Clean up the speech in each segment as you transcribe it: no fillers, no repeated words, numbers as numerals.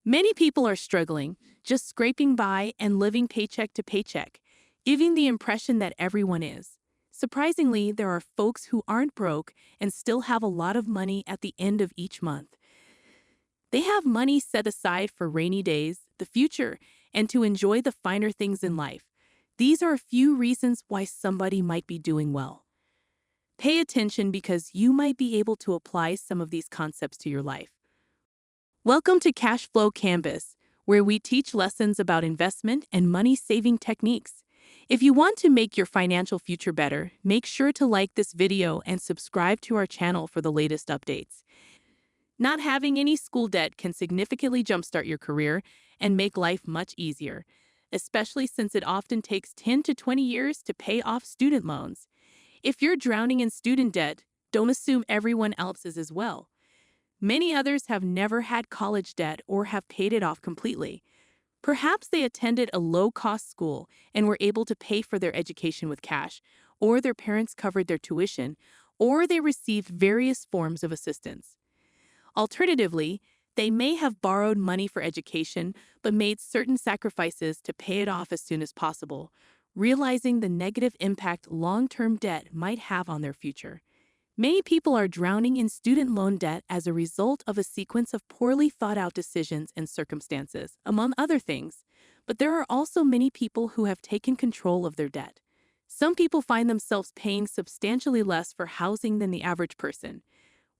Many people are struggling, just scraping by and living paycheck to paycheck, giving the impression that everyone is. Surprisingly, there are folks who aren't broke and still have a lot of money at the end of each month. They have money set aside for rainy days, the future, and to enjoy the finer things in life. These are a few reasons why somebody might be doing well. Pay attention because you might be able to apply some of these concepts to your life. Welcome to Cashflow Canvas, where we teach lessons about investment and money-saving techniques. If you want to make your financial future better, make sure to like this video and subscribe to our channel for the latest updates. Not having any school debt can significantly jumpstart your career and make life much easier, especially since it often takes 10 to 20 years to pay off student loans. If you're drowning in student debt, don't assume everyone else is as well. Many others have never had college debt or have paid it off completely. Perhaps they attended a low-cost school and were able to pay for their education with cash, or their parents covered their tuition, or they received various forms of assistance. Alternatively, they may have borrowed money for education but made certain sacrifices to pay it off as soon as possible, realizing the negative impact long-term debt might have on their future. Many people are drowning in student loan debt as a result of a sequence of poorly thought-out decisions and circumstances, among other things. But there are also many people who have taken control of their debt. Some people find themselves paying substantially less for housing than the average person.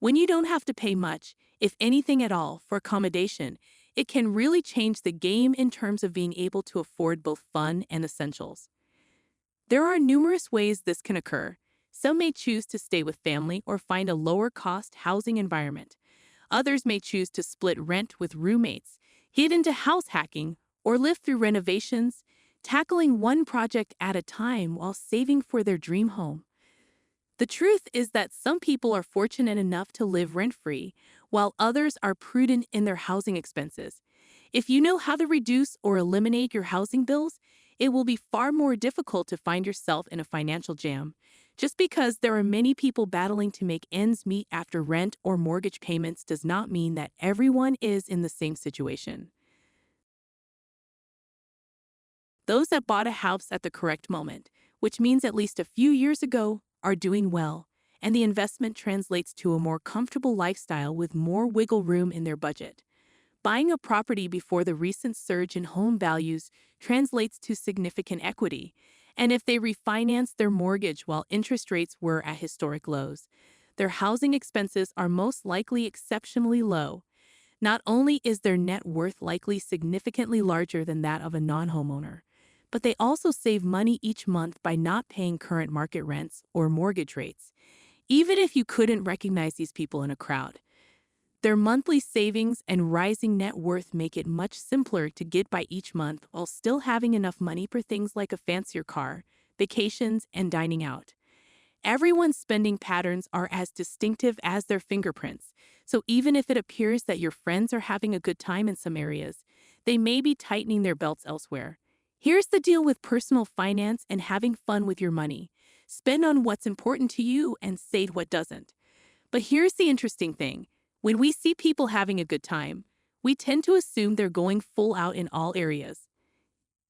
When you don't have to pay much, if anything at all, for accommodation, it can really change the game in terms of being able to afford both fun and essentials. There are numerous ways this can occur. Some may choose to stay with family or find a lower-cost housing environment. Others may choose to split rent with roommates, get into house hacking, or live through renovations, tackling one project at a time while saving for their dream home. The truth is that some people are fortunate enough to live rent-free, while others are prudent in their housing expenses. If you know how to reduce or eliminate your housing bills, it will be far more difficult to find yourself in a financial jam. Just because there are many people battling to make ends meet after rent or mortgage payments does not mean that everyone is in the same situation. Those that bought a house at the correct moment, which means at least a few years ago, are doing well, and the investment translates to a more comfortable lifestyle with more wiggle room in their budget. Buying a property before the recent surge in home values translates to significant equity, and if they refinance their mortgage while interest rates were at historic lows, their housing expenses are most likely exceptionally low. Not only is their net worth likely significantly larger than that of a non-homeowner, but they also save money each month by not paying current market rents or mortgage rates. Even if you couldn't recognize these people in a crowd, their monthly savings and rising net worth make it much simpler to get by each month while still having enough money for things like a fancier car, vacations, and dining out. Everyone's spending patterns are as distinctive as their fingerprints, so even if it appears that your friends are having a good time in some areas, they may be tightening their belts elsewhere. Here's the deal with personal finance and having fun with your money. Spend on what's important to you and save what doesn't. But here's the interesting thing. When we see people having a good time, we tend to assume they're going full out in all areas.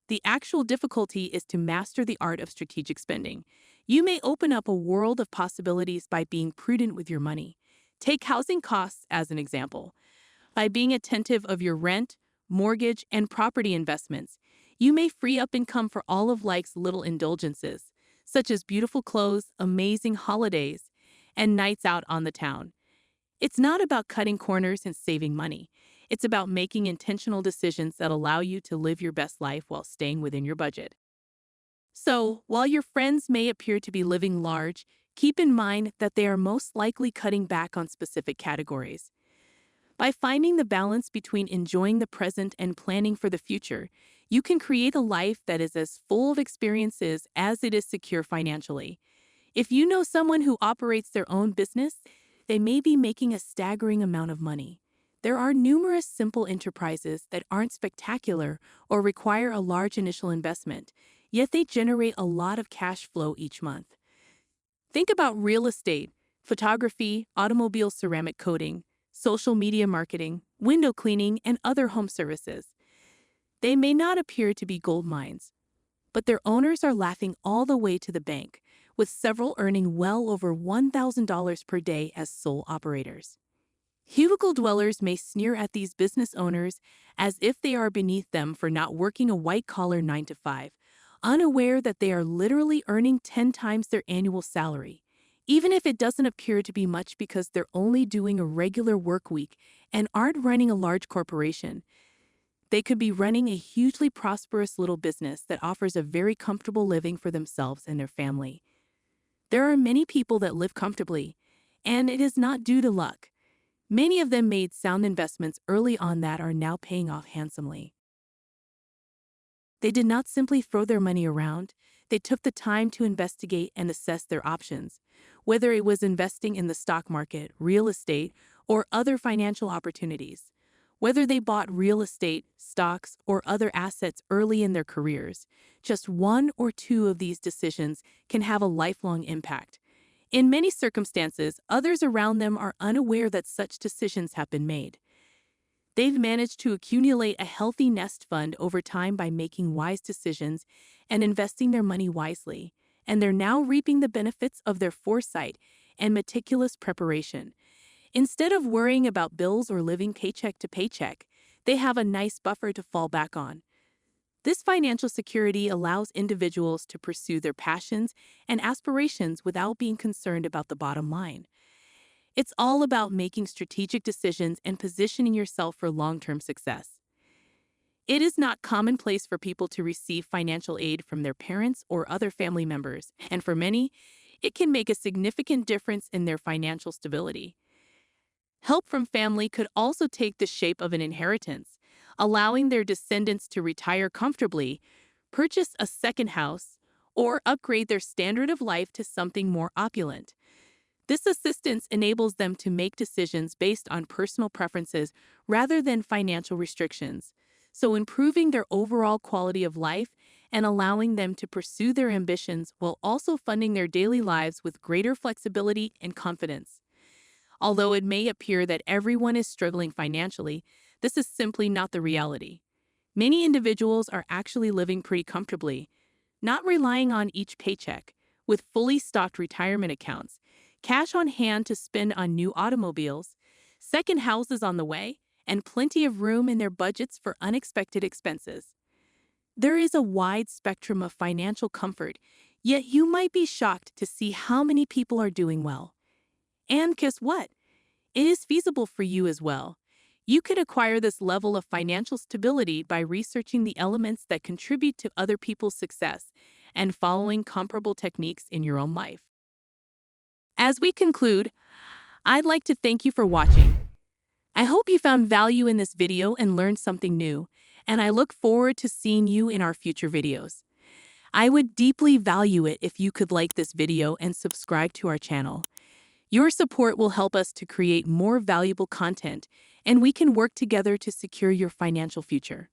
The actual difficulty is to master the art of strategic spending. You may open up a world of possibilities by being prudent with your money. Take housing costs as an example. By being attentive of your rent, mortgage, and property investments, you may free up income for all of life's little indulgences, such as beautiful clothes, amazing holidays, and nights out on the town. It's not about cutting corners and saving money. It's about making intentional decisions that allow you to live your best life while staying within your budget. So, while your friends may appear to be living large, keep in mind that they are most likely cutting back on specific categories. By finding the balance between enjoying the present and planning for the future, you can create a life that is as full of experiences as it is secure financially. If you know someone who operates their own business, they may be making a staggering amount of money. There are numerous simple enterprises that aren't spectacular or require a large initial investment, yet they generate a lot of cash flow each month. Think about real estate, photography, automobile ceramic coating, social media marketing, window cleaning, and other home services. They may not appear to be gold mines, but their owners are laughing all the way to the bank, with several earning well over $1,000 per day as sole operators. Cubicle dwellers may sneer at these business owners as if they are beneath them for not working a white-collar 9-to-5, unaware that they are literally earning 10 times their annual salary, even if it doesn't appear to be much because they're only doing a regular work week and aren't running a large corporation. They could be running a hugely prosperous little business that offers a very comfortable living for themselves and their family. There are many people that live comfortably, and it is not due to luck. Many of them made sound investments early on that are now paying off handsomely. They did not simply throw their money around. They took the time to investigate and assess their options, whether it was investing in the stock market, real estate, or other financial opportunities. Whether they bought real estate, stocks, or other assets early in their careers, just one or two of these decisions can have a lifelong impact. In many circumstances, others around them are unaware that such decisions have been made. They've managed to accumulate a healthy nest fund over time by making wise decisions and investing their money wisely, and they're now reaping the benefits of their foresight and meticulous preparation. Instead of worrying about bills or living paycheck to paycheck, they have a nice buffer to fall back on. This financial security allows individuals to pursue their passions and aspirations without being concerned about the bottom line. It's all about making strategic decisions and positioning yourself for long-term success. It is not commonplace for people to receive financial aid from their parents or other family members, and for many, it can make a significant difference in their financial stability. Help from family could also take the shape of an inheritance, allowing their descendants to retire comfortably, purchase a second house, or upgrade their standard of life to something more opulent. This assistance enables them to make decisions based on personal preferences rather than financial restrictions, so improving their overall quality of life and allowing them to pursue their ambitions while also funding their daily lives with greater flexibility and confidence. Although it may appear that everyone is struggling financially, this is simply not the reality. Many individuals are actually living pretty comfortably, not relying on each paycheck, with fully stocked retirement accounts, cash on hand to spend on new automobiles, second houses on the way, and plenty of room in their budgets for unexpected expenses. There is a wide spectrum of financial comfort, yet you might be shocked to see how many people are doing well. And guess what? It is feasible for you as well. You can acquire this level of financial stability by researching the elements that contribute to other people's success and following comparable techniques in your own life. As we conclude, I'd like to thank you for watching. I hope you found value in this video and learned something new, and I look forward to seeing you in our future videos. I would deeply value it if you could like this video and subscribe to our channel. Your support will help us to create more valuable content, and we can work together to secure your financial future.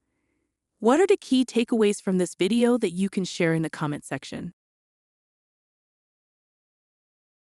What are the key takeaways from this video that you can share in the comment section?